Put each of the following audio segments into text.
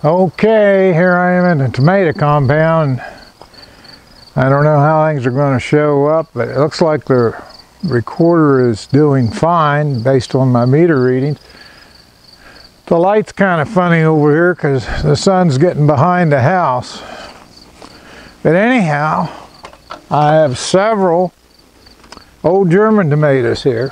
Okay, here I am in the tomato compound. I don't know how things are going to show up, but it looks like the recorder is doing fine based on my meter readings. The light's kind of funny over here because the sun's getting behind the house. But anyhow, I have several old German tomatoes here.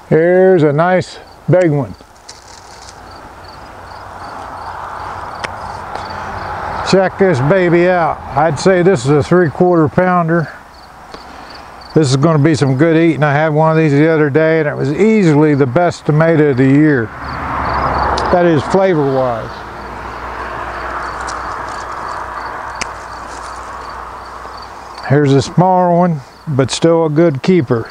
Here's a nice big one. Check this baby out. I'd say this is a 3/4 pounder. This is going to be some good eating. I had one of these the other day and it was easily the best tomato of the year. That is flavor-wise. Here's a smaller one, but still a good keeper.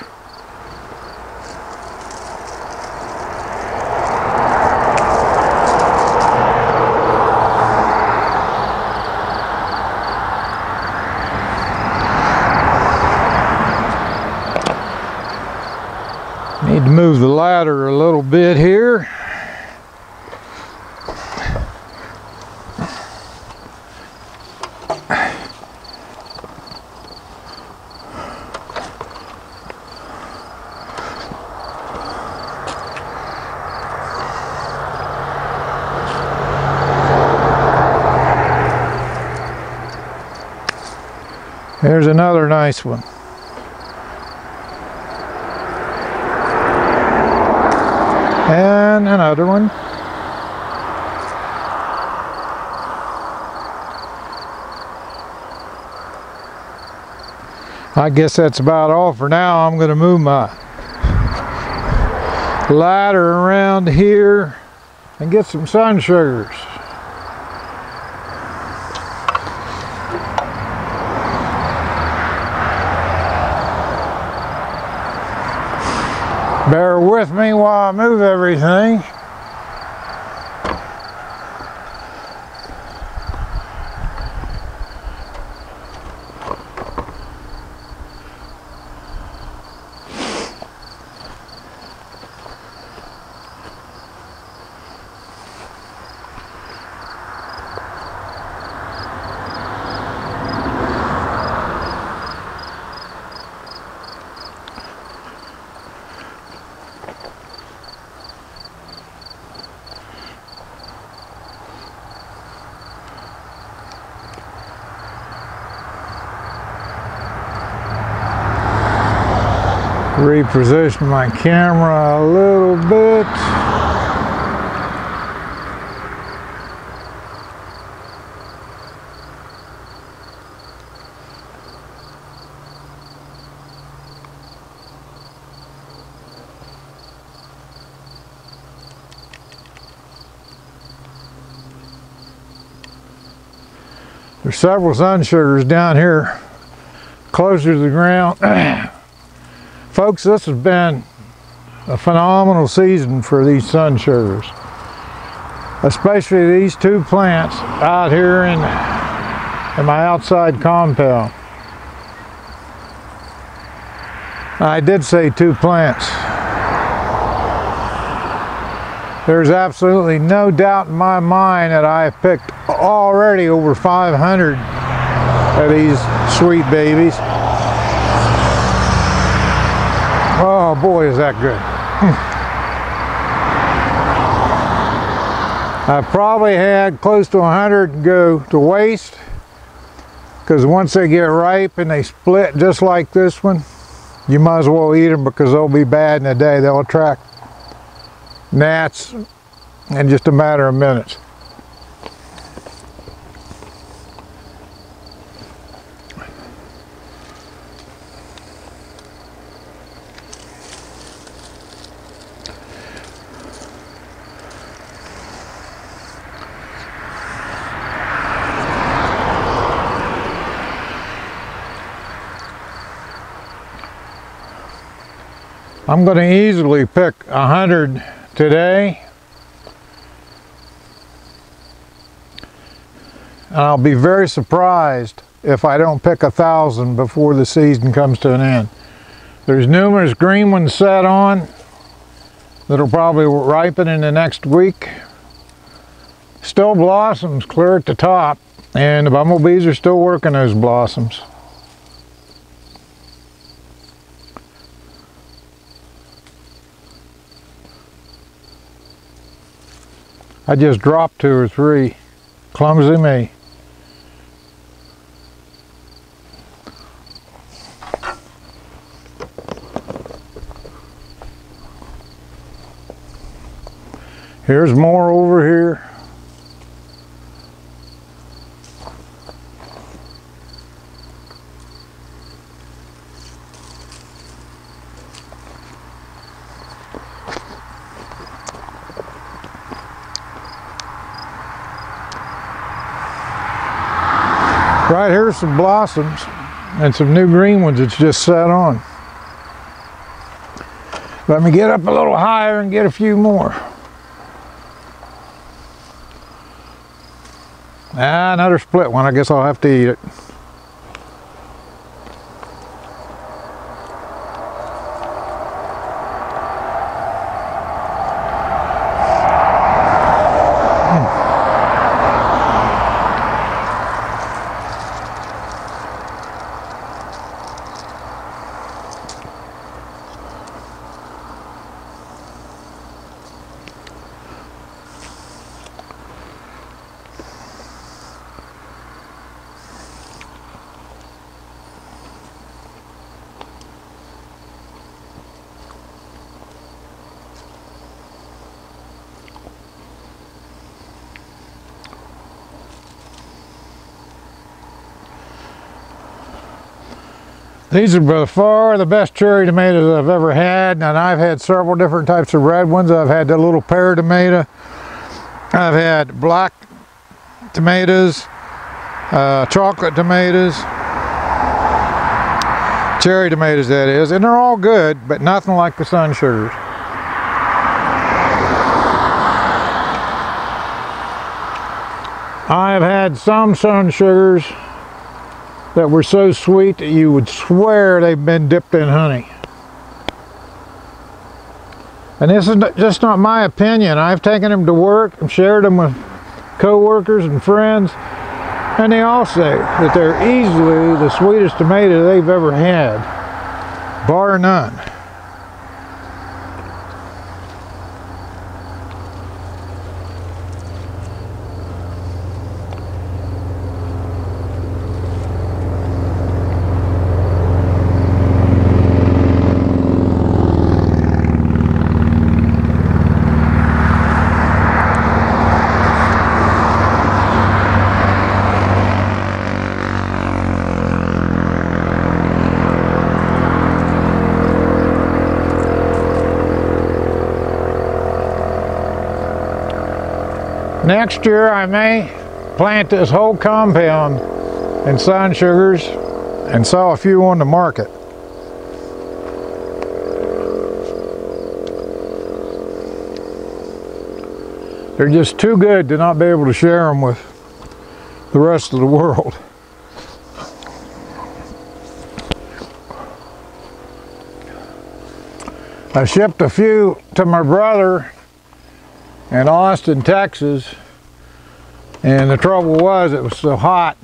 Need to move the ladder a little bit here. There's another nice one. And another one. I guess that's about all for now. I'm going to move my ladder around here and get some sun sugars. Bear with me while I move everything. Reposition my camera a little bit. There's several sun sugars down here closer to the ground. Folks, this has been a phenomenal season for these sun sugars, especially these two plants out here in my outside compound. I did say two plants. There's absolutely no doubt in my mind that I have picked already over 500 of these sweet babies. Oh boy, is that good. I probably had close to 100 go to waste because once they get ripe and they split just like this one, you might as well eat them because they'll be bad in a day. They'll attract gnats in just a matter of minutes. I'm going to easily pick 100 today. And I'll be very surprised if I don't pick 1,000 before the season comes to an end. There's numerous green ones set on that'll probably ripen in the next week. Still blossoms clear at the top, and the bumblebees are still working those blossoms. I just dropped 2 or 3. Clumsy me. Here's more over here. Right here's some blossoms and some new green ones that's just set on. Let me get up a little higher and get a few more. Another split one. I guess I'll have to eat it. These are by far the best cherry tomatoes I've ever had, and I've had several different types of red ones. I've had the little pear tomato. I've had black tomatoes, chocolate tomatoes, cherry tomatoes that is, and they're all good, but nothing like the Sun Sugars. I have had some Sun Sugars that were so sweet that you would swear they've been dipped in honey. And this is just not my opinion. I've taken them to work and shared them with co-workers and friends, and they all say that they're easily the sweetest tomato they've ever had, bar none. Next year I may plant this whole compound in Sun Sugars and sell a few on the market. They're just too good to not be able to share them with the rest of the world. I shipped a few to my brother in Austin, Texas, and the trouble was it was so hot.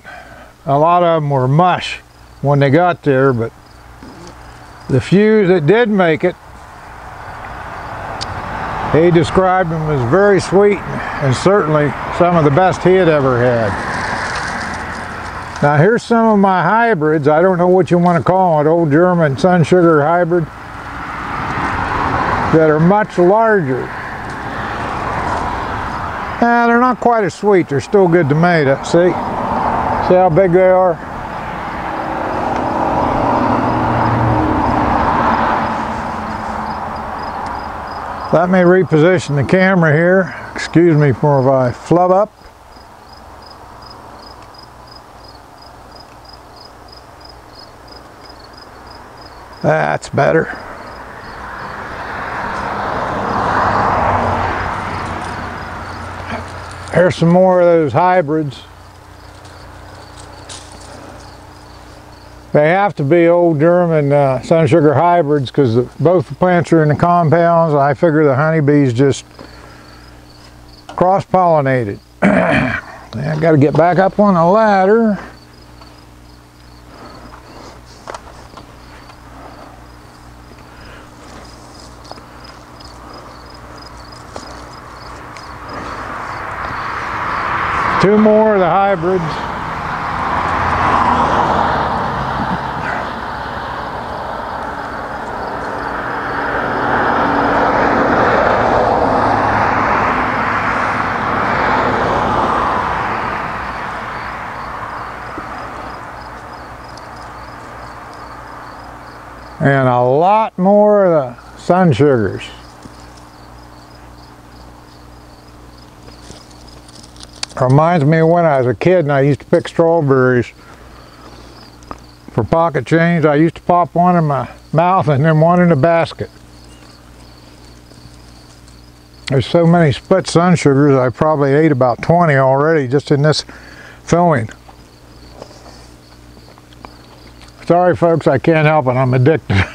A lot of them were mush when they got there, but the few that did make it, he described them as very sweet and certainly some of the best he had ever had. Now here's some of my hybrids. I don't know what you want to call it, old German Sun Sugar hybrid, that are much larger. They're not quite as sweet. They're still good tomatoes. See? See how big they are? Let me reposition the camera here. Excuse me for if I flub up. That's better. Here's some more of those hybrids. They have to be old German sun sugar hybrids because both the plants are in the compounds. I figure the honeybees just cross-pollinated. I got to get back up on the ladder. Two more of the hybrids. And a lot more of the sun sugars. Reminds me of when I was a kid and I used to pick strawberries for pocket change. I used to pop one in my mouth and then one in the basket. There's so many split sun sugars, I probably ate about 20 already just in this filming. Sorry folks, I can't help it, I'm addicted.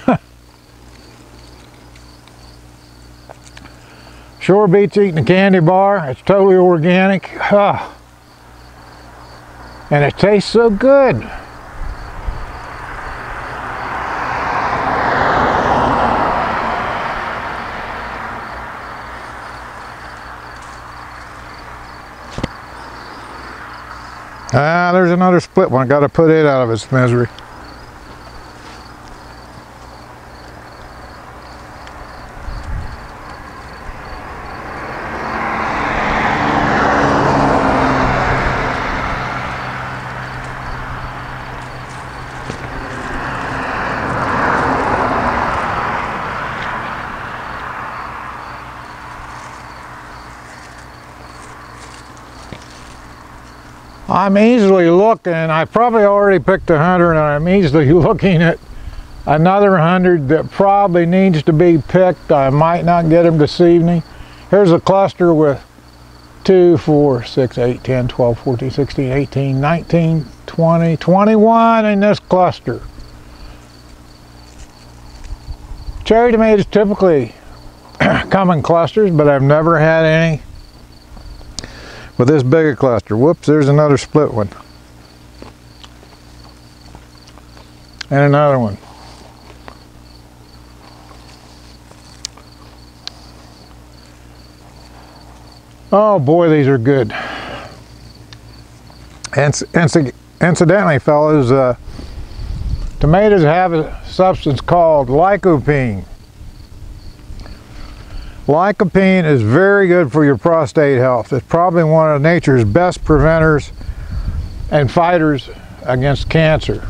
Sure beats eating a candy bar. It's totally organic. And it tastes so good. There's another split one. Got to put it out of its misery. I'm easily looking, I probably already picked 100 and I'm easily looking at another 100 that probably needs to be picked. I might not get them this evening. Here's a cluster with 2, 4, 6, 8, 10, 12, 14, 16, 18, 19, 20, 21 in this cluster. Cherry tomatoes typically come in clusters, but I've never had any with this big a cluster. Whoops, there's another split one. And another one. Oh boy, these are good. Incidentally, fellas, tomatoes have a substance called lycopene. Lycopene is very good for your prostate health. It's probably one of nature's best preventers and fighters against cancer.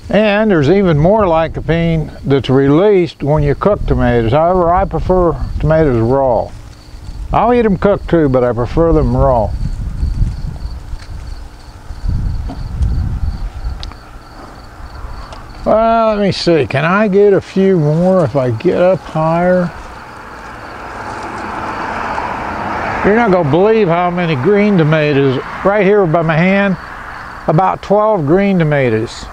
And there's even more lycopene that's released when you cook tomatoes. However, I prefer tomatoes raw. I'll eat them cooked too, but I prefer them raw. Well, let me see. Can I get a few more if I get up higher? You're not going to believe how many green tomatoes. Right here by my hand, about 12 green tomatoes.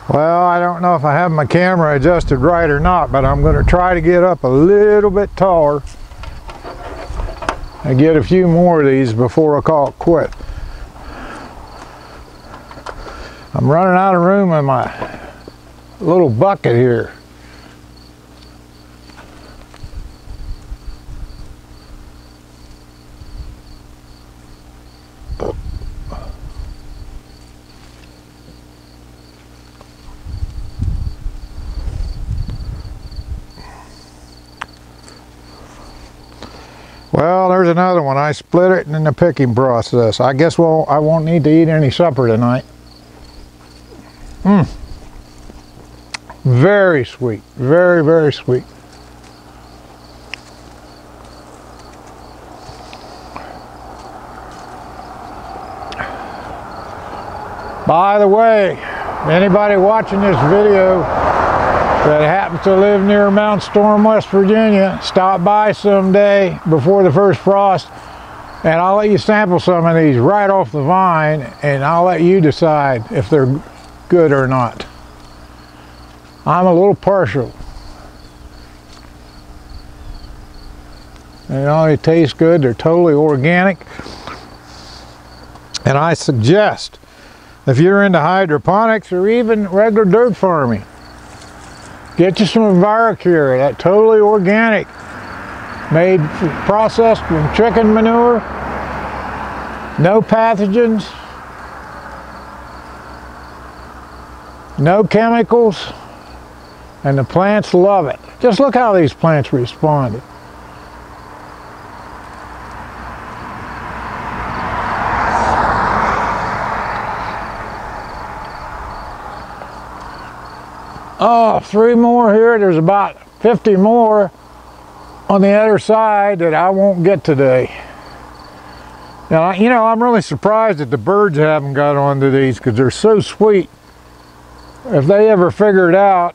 Well, I don't know if I have my camera adjusted right or not, but I'm going to try to get up a little bit taller and get a few more of these before I call it quit. I'm running out of room in my little bucket here. Well, there's another one. I split it in the picking process. I guess I won't need to eat any supper tonight. Very sweet, very, very sweet. By the way, anybody watching this video that happens to live near Mount Storm, West Virginia, stop by someday before the first frost, and I'll let you sample some of these right off the vine, and I'll let you decide if they're good or not. I'm a little partial. They not only taste good, they're totally organic. And I suggest, if you're into hydroponics or even regular dirt farming, get you some EnviroCure, that totally organic, made, processed from chicken manure, no pathogens, no chemicals, and the plants love it. Just look how these plants responded. Oh, 3 more here. There's about 50 more on the other side that I won't get today. Now, you know, I'm really surprised that the birds haven't got onto these because they're so sweet. If they ever figured out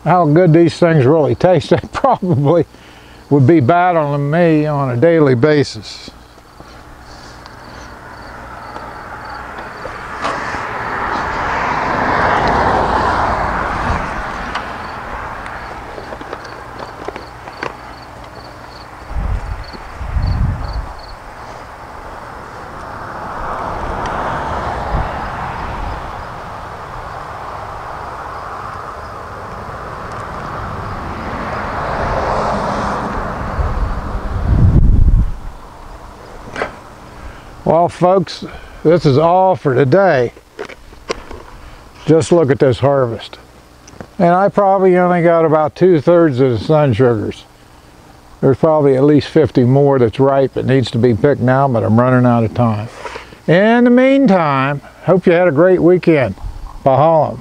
how good these things really taste, they probably would be battling me on a daily basis. Well, folks, this is all for today. Just look at this harvest. And I probably only got about 2/3 of the sun sugars. There's probably at least 50 more that's ripe that needs to be picked now, but I'm running out of time. In the meantime, hope you had a great weekend. Bahallam.